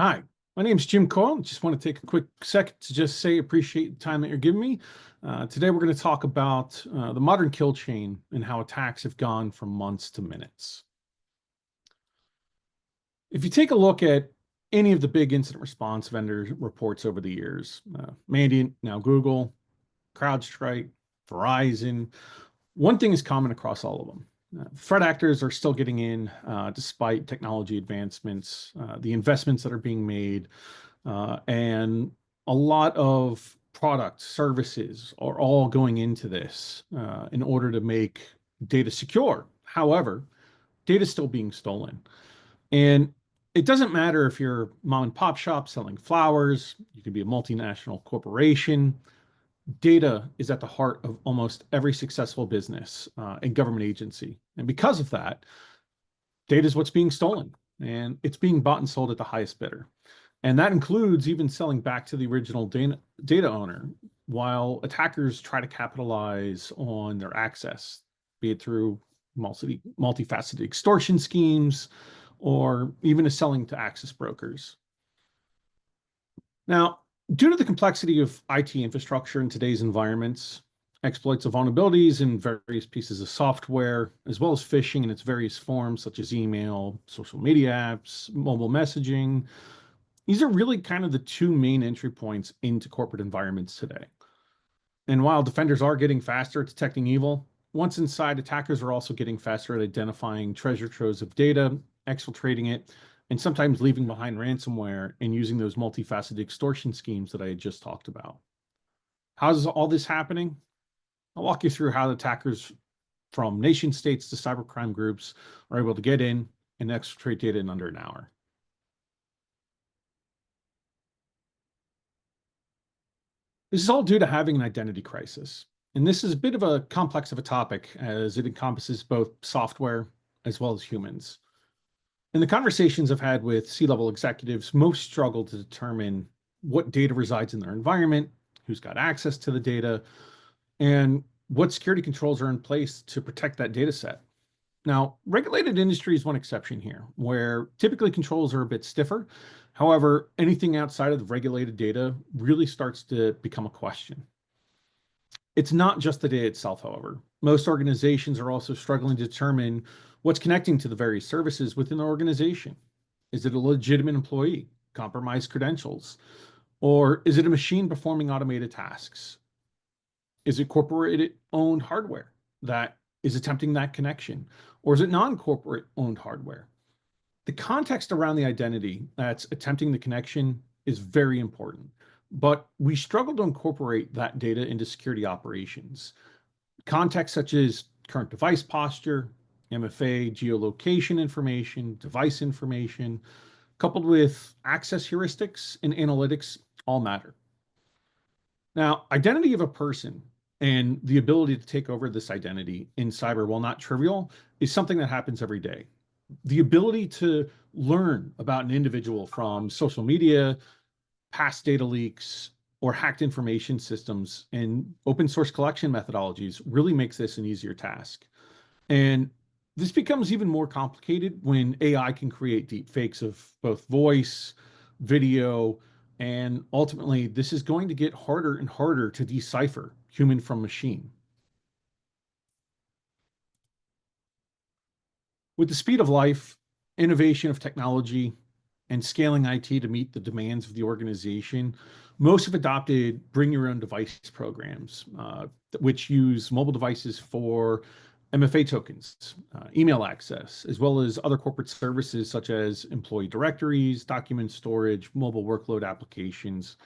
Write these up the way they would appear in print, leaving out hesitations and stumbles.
Hi, my name is Jim Coyle. Just want to take a quick second to just say appreciate the time that you're giving me. Today we're going to talk about the modern kill chain and how attacks have gone from months to minutes. If you take a look at any of the big incident response vendor reports over the years, Mandiant, now Google, CrowdStrike, Verizon, one thing is common across all of them. Threat actors are still getting in despite technology advancements, the investments that are being made, and a lot of products, services are all going into this in order to make data secure. However, data is still being stolen. And it doesn't matter if you're a mom and pop shop selling flowers, you could be a multinational corporation. Data is at the heart of almost every successful business and government agency. And because of that, data is what's being stolen and it's being bought and sold at the highest bidder. And that includes even selling back to the original data owner while attackers try to capitalize on their access, be it through multifaceted extortion schemes or even as selling to access brokers. Now, due to the complexity of IT infrastructure in today's environments, exploits of vulnerabilities in various pieces of software, as well as phishing in its various forms, such as email, social media apps, mobile messaging, these are really kind of the two main entry points into corporate environments today. And while defenders are getting faster at detecting evil, once inside, attackers are also getting faster at identifying treasure troves of data, exfiltrating it, and sometimes leaving behind ransomware and using those multifaceted extortion schemes that I had just talked about. How's all this happening? I'll walk you through how the attackers from nation states to cybercrime groups are able to get in and exfiltrate data in under an hour. This is all due to having an identity crisis. And this is a bit of a complex of a topic as it encompasses both software as well as humans. In the conversations I've had with C-level executives, most struggle to determine what data resides in their environment, who's got access to the data, and what security controls are in place to protect that data set. Now, regulated industry is one exception here, where typically controls are a bit stiffer. However, anything outside of the regulated data really starts to become a question. It's not just the data itself, however. Most organizations are also struggling to determine what's connecting to the various services within the organization. Is it a legitimate employee, compromised credentials, or is it a machine performing automated tasks? Is it corporate owned hardware that is attempting that connection? Or is it non-corporate owned hardware? The context around the identity that's attempting the connection is very important, but we struggle to incorporate that data into security operations. Context such as current device posture, MFA, geolocation information, device information, coupled with access heuristics and analytics all matter. Now, identity of a person and the ability to take over this identity in cyber, while not trivial, is something that happens every day. The ability to learn about an individual from social media, past data leaks, or hacked information systems and open source collection methodologies really makes this an easier task. And this becomes even more complicated when AI can create deep fakes of both voice, video, and ultimately this is going to get harder and harder to decipher human from machine. With the speed of life, innovation of technology, and scaling IT to meet the demands of the organization, most have adopted bring your own device programs, which use mobile devices for MFA tokens, email access, as well as other corporate services such as employee directories, document storage, mobile workload applications.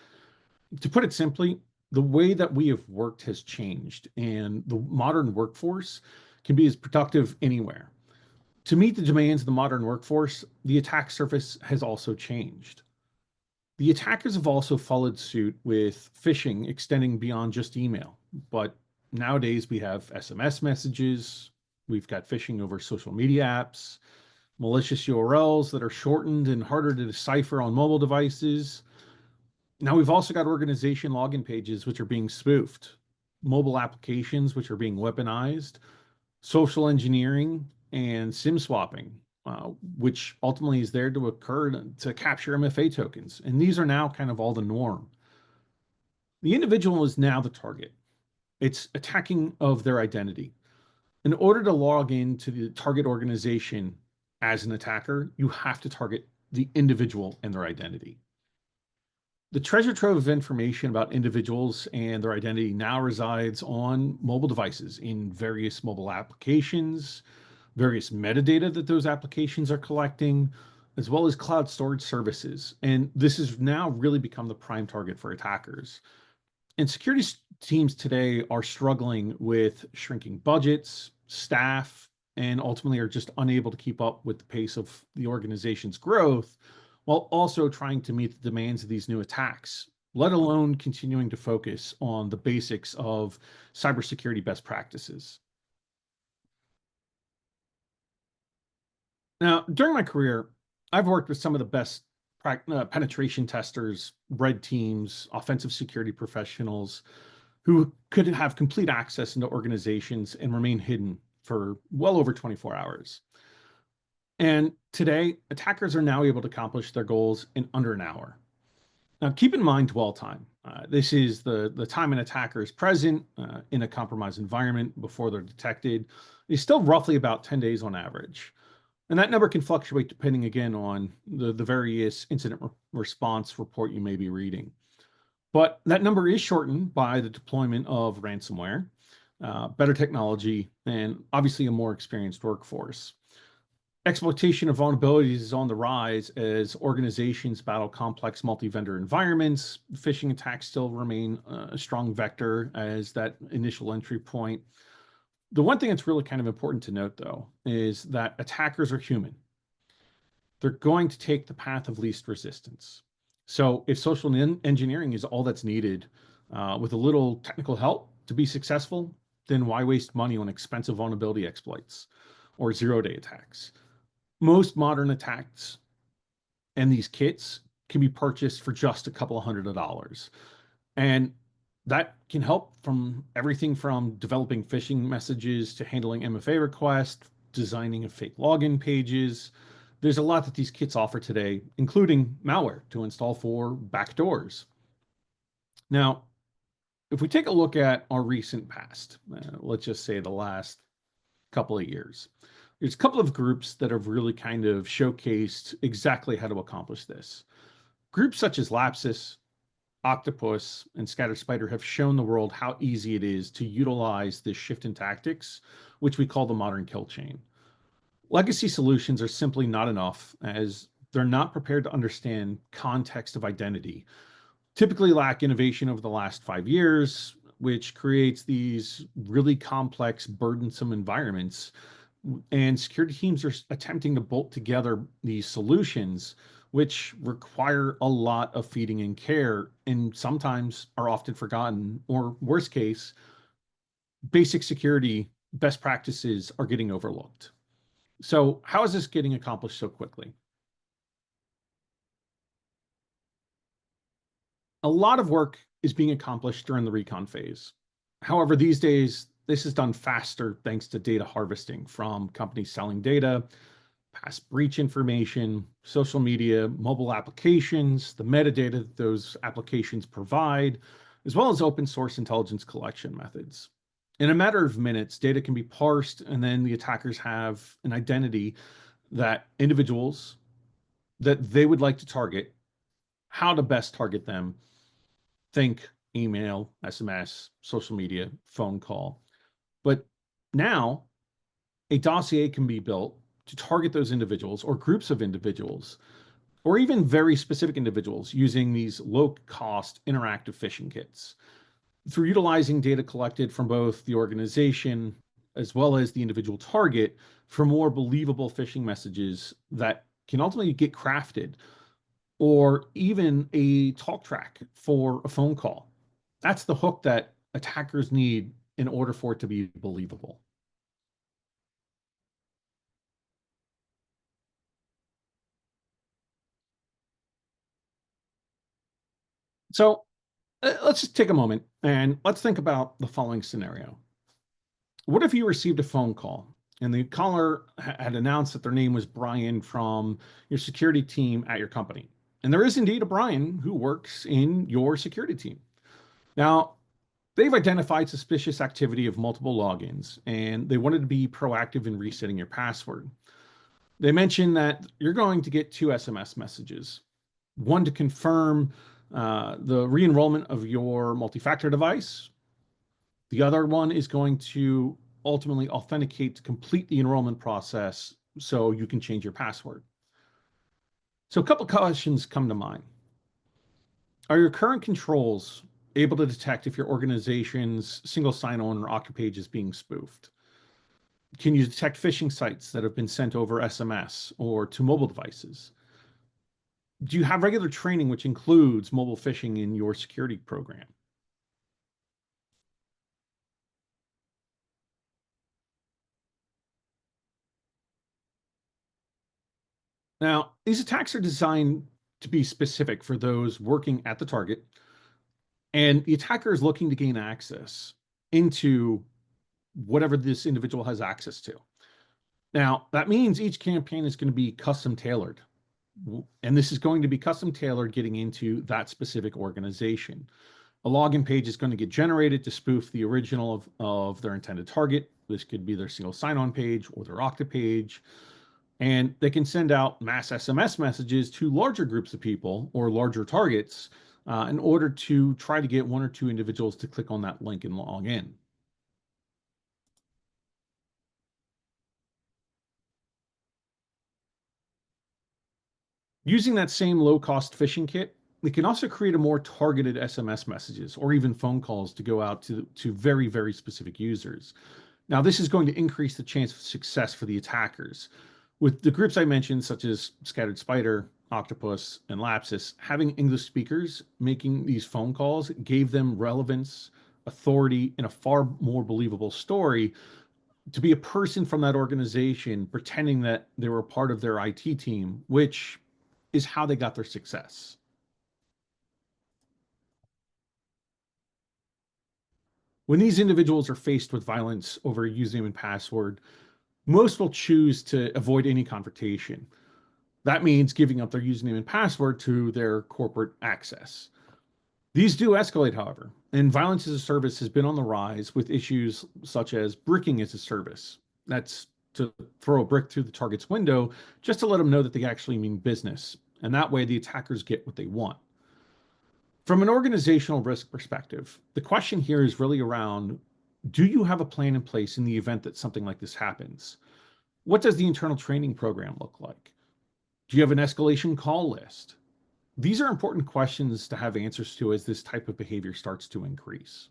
To put it simply, the way that we have worked has changed, and the modern workforce can be as productive anywhere. To meet the demands of the modern workforce, the attack surface has also changed. The attackers have also followed suit with phishing extending beyond just email. But nowadays we have SMS messages, we've got phishing over social media apps, malicious URLs that are shortened and harder to decipher on mobile devices. Now we've also got organization login pages which are being spoofed, mobile applications which are being weaponized, social engineering, and SIM swapping which ultimately is there to occur to capture MFA tokens. And these are now kind of all the norm. The individual is now the target. It's attacking of their identity. In order to log into the target organization as an attacker, you have to target the individual and their identity. The treasure trove of information about individuals and their identity now resides on mobile devices in various mobile applications, various metadata that those applications are collecting, as well as cloud storage services. And this has now really become the prime target for attackers. And security teams today are struggling with shrinking budgets, staff, and ultimately are just unable to keep up with the pace of the organization's growth, while also trying to meet the demands of these new attacks, let alone continuing to focus on the basics of cybersecurity best practices. Now, during my career, I've worked with some of the best penetration testers, red teams, offensive security professionals who could have complete access into organizations and remain hidden for well over 24 hours. And today, attackers are now able to accomplish their goals in under an hour. Now, keep in mind dwell time. This is the time an attacker is present in a compromised environment before they're detected. It's still roughly about 10 days on average. And that number can fluctuate depending, again, on the various incident response report you may be reading. But that number is shortened by the deployment of ransomware, better technology, and obviously a more experienced workforce. Exploitation of vulnerabilities is on the rise as organizations battle complex multi-vendor environments. Phishing attacks still remain a strong vector as that initial entry point. The one thing that's really kind of important to note, though, is that attackers are human. They're going to take the path of least resistance. So if social engineering is all that's needed with a little technical help to be successful, then why waste money on expensive vulnerability exploits or zero-day attacks? Most modern attacks and these kits can be purchased for just a couple of $100. And that can help from everything from developing phishing messages to handling MFA requests, designing a fake login pages. There's a lot that these kits offer today, including malware to install for backdoors. Now, if we take a look at our recent past, let's just say the last couple of years, there's a couple of groups that have really kind of showcased exactly how to accomplish this. Groups such as Lapsus, Octopus, and Scatter Spider have shown the world how easy it is to utilize this shift in tactics, which we call the modern kill chain. Legacy solutions are simply not enough as they're not prepared to understand context of identity, typically lack innovation over the last 5 years, which creates these really complex, burdensome environments. And security teams are attempting to bolt together these solutions, which require a lot of feeding and care, and sometimes are often forgotten, or worst case, basic security best practices are getting overlooked. So how is this getting accomplished so quickly? A lot of work is being accomplished during the recon phase. However, these days, this is done faster thanks to data harvesting from companies selling data, past breach information, social media, mobile applications, the metadata that those applications provide, as well as open source intelligence collection methods. In a matter of minutes, data can be parsed, and then the attackers have an identity that individuals that they would like to target, how to best target them. Think email, SMS, social media, phone call. But now a dossier can be built to target those individuals or groups of individuals, or even very specific individuals using these low-cost interactive phishing kits. Through utilizing data collected from both the organization as well as the individual target for more believable phishing messages that can ultimately get crafted, or even a talk track for a phone call. That's the hook that attackers need in order for it to be believable. So let's just take a moment and let's think about the following scenario. What if you received a phone call And the caller had announced that their name was Brian from your security team at your company. And there is indeed a Brian who works in your security team. Now, they've identified suspicious activity of multiple logins, and they wanted to be proactive in resetting your password. They mentioned that you're going to get two SMS messages, one to confirm the re-enrollment of your multi-factor device. The other one is going to ultimately authenticate to complete the enrollment process so you can change your password. So a couple of questions come to mind. Are your current controls able to detect if your organization's single sign-on or Okta page is being spoofed? Can you detect phishing sites that have been sent over SMS or to mobile devices? Do you have regular training which includes mobile phishing in your security program? Now, these attacks are designed to be specific for those working at the target, and the attacker is looking to gain access into whatever this individual has access to. Now, that means each campaign is going to be custom tailored, and this is going to be custom tailored getting into that specific organization. A login page is going to get generated to spoof the original of their intended target. This could be their single sign-on page or their Okta page. And they can send out mass SMS messages to larger groups of people or larger targets in order to try to get one or two individuals to click on that link and log in. Using that same low-cost phishing kit, we can also create a more targeted SMS messages or even phone calls to go out to very, very specific users. Now, this is going to increase the chance of success for the attackers. With the groups I mentioned, such as Scattered Spider, Octopus, and Lapsus, having English speakers making these phone calls gave them relevance, authority, and a far more believable story to be a person from that organization pretending that they were part of their IT team, which is how they got their success. When these individuals are faced with violence over a username and password, most will choose to avoid any confrontation. That means giving up their username and password to their corporate access. These do escalate, however, and violence as a service has been on the rise with issues such as bricking as a service. That's to throw a brick through the target's window just to let them know that they actually mean business. And that way the attackers get what they want. From an organizational risk perspective, the question here is really around, do you have a plan in place in the event that something like this happens? What does the internal training program look like? Do you have an escalation call list? These are important questions to have answers to as this type of behavior starts to increase.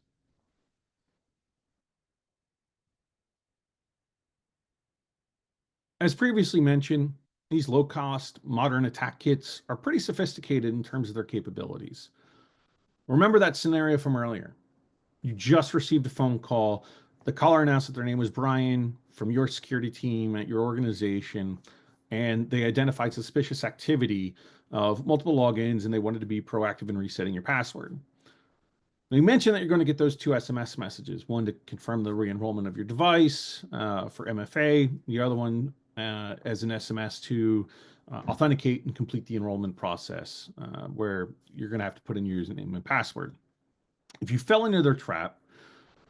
As previously mentioned, these low-cost modern attack kits are pretty sophisticated in terms of their capabilities. Remember that scenario from earlier. You just received a phone call. The caller announced that their name was Brian from your security team at your organization, and they identified suspicious activity of multiple logins, and they wanted to be proactive in resetting your password. Now, you mentioned that you're going to get those two SMS messages, one to confirm the re-enrollment of your device for MFA, the other one as an SMS to authenticate and complete the enrollment process, where you're going to have to put in your username and password. If you fell into their trap,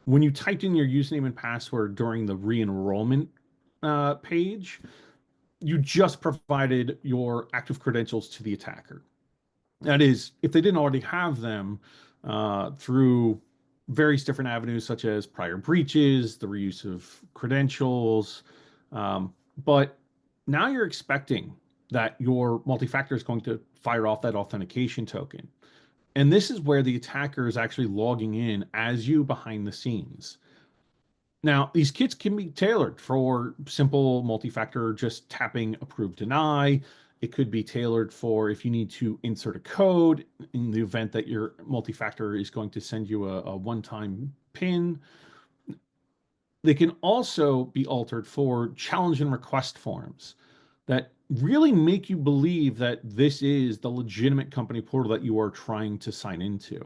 when you typed in your username and password during the re-enrollment page, you just provided your active credentials to the attacker. That is, if they didn't already have them through various different avenues, such as prior breaches, the reuse of credentials. But now you're expecting that your multi-factor is going to fire off that authentication token. And this is where the attacker is actually logging in as you behind the scenes. Now, these kits can be tailored for simple multi-factor, just tapping approve, deny. It could be tailored for if you need to insert a code in the event that your multi-factor is going to send you a one-time PIN. They can also be altered for challenge and request forms that really make you believe that this is the legitimate company portal that you are trying to sign into.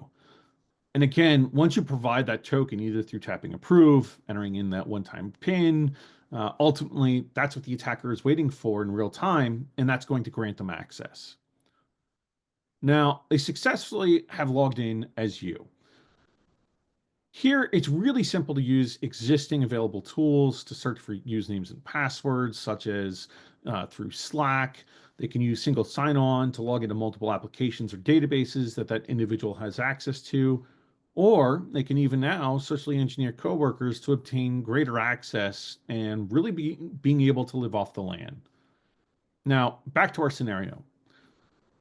And again, once you provide that token, either through tapping approve, entering in that one-time PIN, Ultimately, that's what the attacker is waiting for in real time, and that's going to grant them access. Now, they successfully have logged in as you. Here, it's really simple to use existing available tools to search for usernames and passwords, such as through Slack. They can use single sign-on to log into multiple applications or databases that individual has access to, or they can even now socially engineer coworkers to obtain greater access and really being able to live off the land. Now, back to our scenario.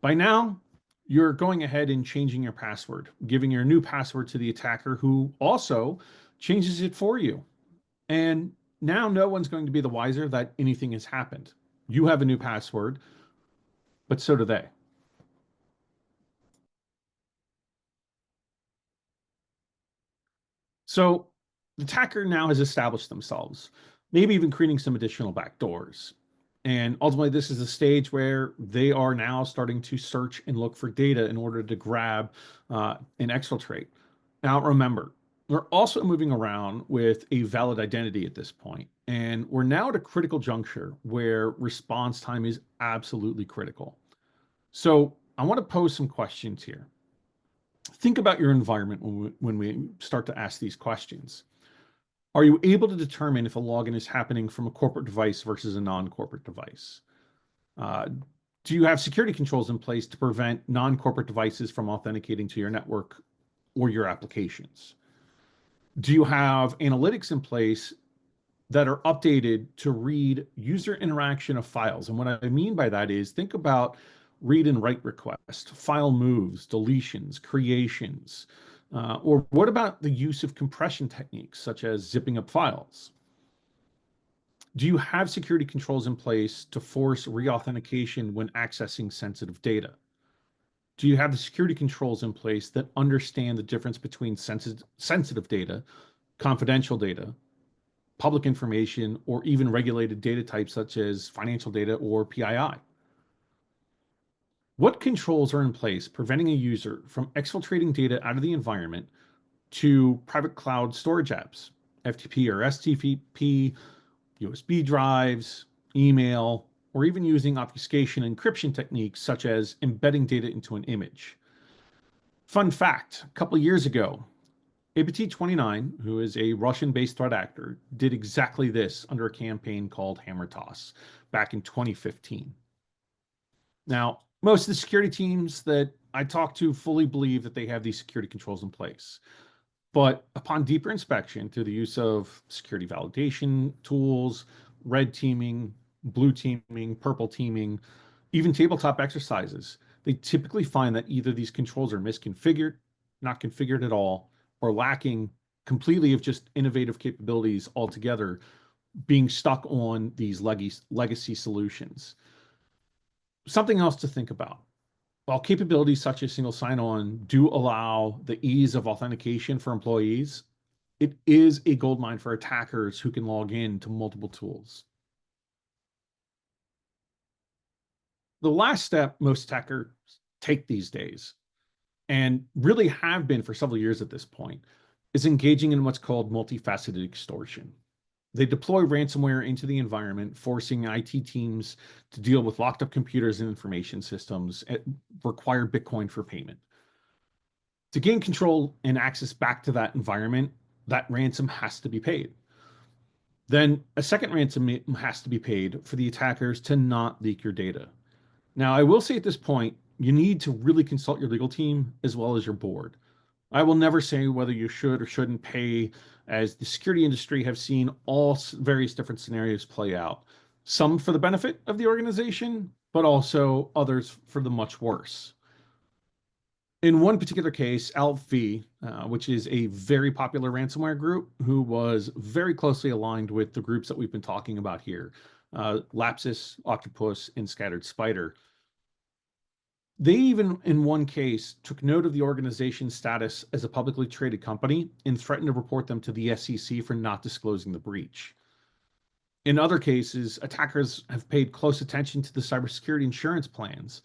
By now, you're going ahead and changing your password, giving your new password to the attacker who also changes it for you. And now no one's going to be the wiser that anything has happened. You have a new password, but so do they. So the attacker now has established themselves, maybe even creating some additional backdoors. And ultimately, this is a stage where they are now starting to search and look for data in order to grab and exfiltrate. Now, remember, we're also moving around with a valid identity at this point, and we're now at a critical juncture where response time is absolutely critical. So I want to pose some questions here. Think about your environment when we start to ask these questions. Are you able to determine if a login is happening from a corporate device versus a non-corporate device? Uh, do you have security controls in place to prevent non-corporate devices from authenticating to your network or your applications? Do you have analytics in place that are updated to read user interaction of files? And what I mean by that is think about read and write requests, file moves, deletions, creations, or what about the use of compression techniques such as zipping up files? Do you have security controls in place to force reauthentication when accessing sensitive data? Do you have the security controls in place that understand the difference between sensitive data, confidential data, public information, or even regulated data types such as financial data or PII? What controls are in place preventing a user from exfiltrating data out of the environment to private cloud storage apps, FTP or STP, USB drives, email, or even using obfuscation and encryption techniques such as embedding data into an image? Fun fact, a couple of years ago, ABT-29, who is a Russian-based threat actor, did exactly this under a campaign called Hammer Toss back in 2015. Now, most of the security teams that I talk to fully believe that they have these security controls in place. But upon deeper inspection through the use of security validation tools, red teaming, blue teaming, purple teaming, even tabletop exercises, they typically find that either these controls are misconfigured, not configured at all, or lacking completely of just innovative capabilities altogether, being stuck on these legacy solutions. Something else to think about. While capabilities such as single sign-on do allow the ease of authentication for employees, it is a goldmine for attackers who can log in to multiple tools. The last step most attackers take these days, and really have been for several years at this point, is engaging in what's called multifaceted extortion. They deploy ransomware into the environment, forcing IT teams to deal with locked up computers and information systems, require Bitcoin for payment. To gain control and access back to that environment, that ransom has to be paid. Then a second ransom has to be paid for the attackers to not leak your data. Now, I will say at this point, you need to really consult your legal team as well as your board. I will never say whether you should or shouldn't pay, as the security industry have seen all various different scenarios play out. Some for the benefit of the organization, but also others for the much worse. In one particular case, ALV, which is a very popular ransomware group who was very closely aligned with the groups that we've been talking about here, Lapsus, Octopus, and Scattered Spider. They even, in one case, took note of the organization's status as a publicly traded company and threatened to report them to the SEC for not disclosing the breach. In other cases, attackers have paid close attention to the cybersecurity insurance plans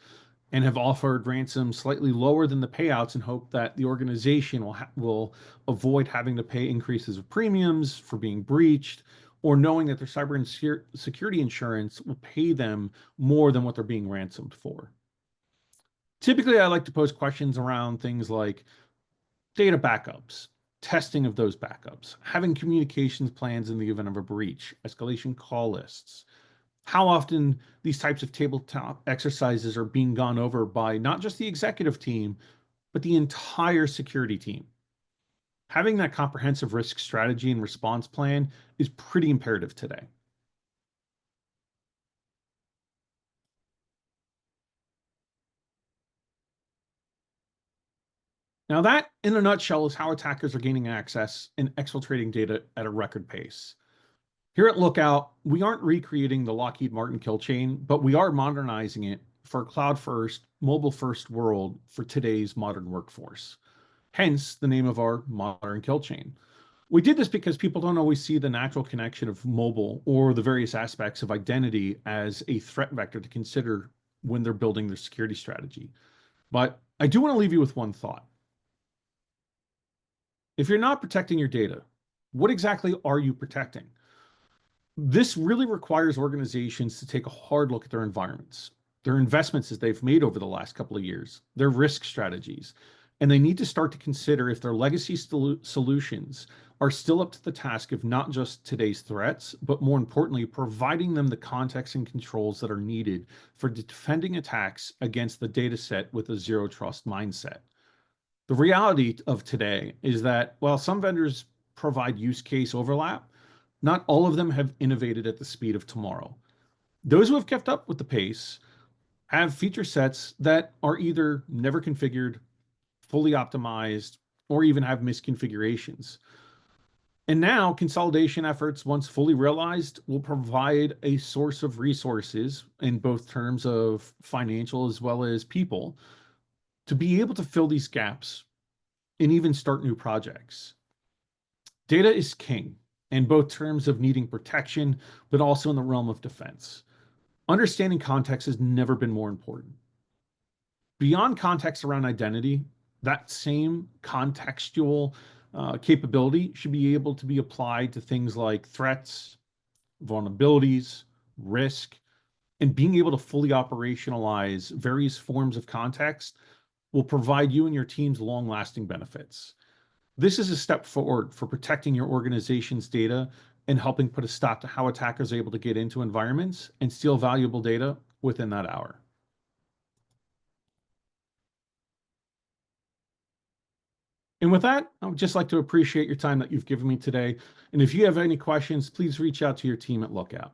and have offered ransoms slightly lower than the payouts in hope that the organization will avoid having to pay increases of premiums for being breached or knowing that their security insurance will pay them more than what they're being ransomed for. Typically, I like to pose questions around things like data backups, testing of those backups, having communications plans in the event of a breach, escalation call lists, how often these types of tabletop exercises are being gone over by not just the executive team, but the entire security team. Having that comprehensive risk strategy and response plan is pretty imperative today. Now, that in a nutshell is how attackers are gaining access and exfiltrating data at a record pace. Here at Lookout, we aren't recreating the Lockheed Martin kill chain, but we are modernizing it for a cloud first, mobile first world for today's modern workforce. Hence the name of our modern kill chain. We did this because people don't always see the natural connection of mobile or the various aspects of identity as a threat vector to consider when they're building their security strategy. But I do want to leave you with one thought. If you're not protecting your data, what exactly are you protecting? This really requires organizations to take a hard look at their environments, their investments that they've made over the last couple of years, their risk strategies, and they need to start to consider if their legacy solutions are still up to the task of not just today's threats, but more importantly, providing them the context and controls that are needed for defending attacks against the data set with a zero trust mindset. The reality of today is that while some vendors provide use case overlap, not all of them have innovated at the speed of tomorrow. Those who have kept up with the pace have feature sets that are either never configured, fully optimized, or even have misconfigurations. And now consolidation efforts, once fully realized, will provide a source of resources in both terms of financial as well as people to be able to fill these gaps and even start new projects. Data is king in both terms of needing protection, but also in the realm of defense. Understanding context has never been more important. Beyond context around identity, that same contextual capability should be able to be applied to things like threats, vulnerabilities, risk, and being able to fully operationalize various forms of context will provide you and your teams long-lasting benefits. This is a step forward for protecting your organization's data and helping put a stop to how attackers are able to get into environments and steal valuable data within that hour. And with that, I would just like to appreciate your time that you've given me today. And if you have any questions, please reach out to your team at Lookout.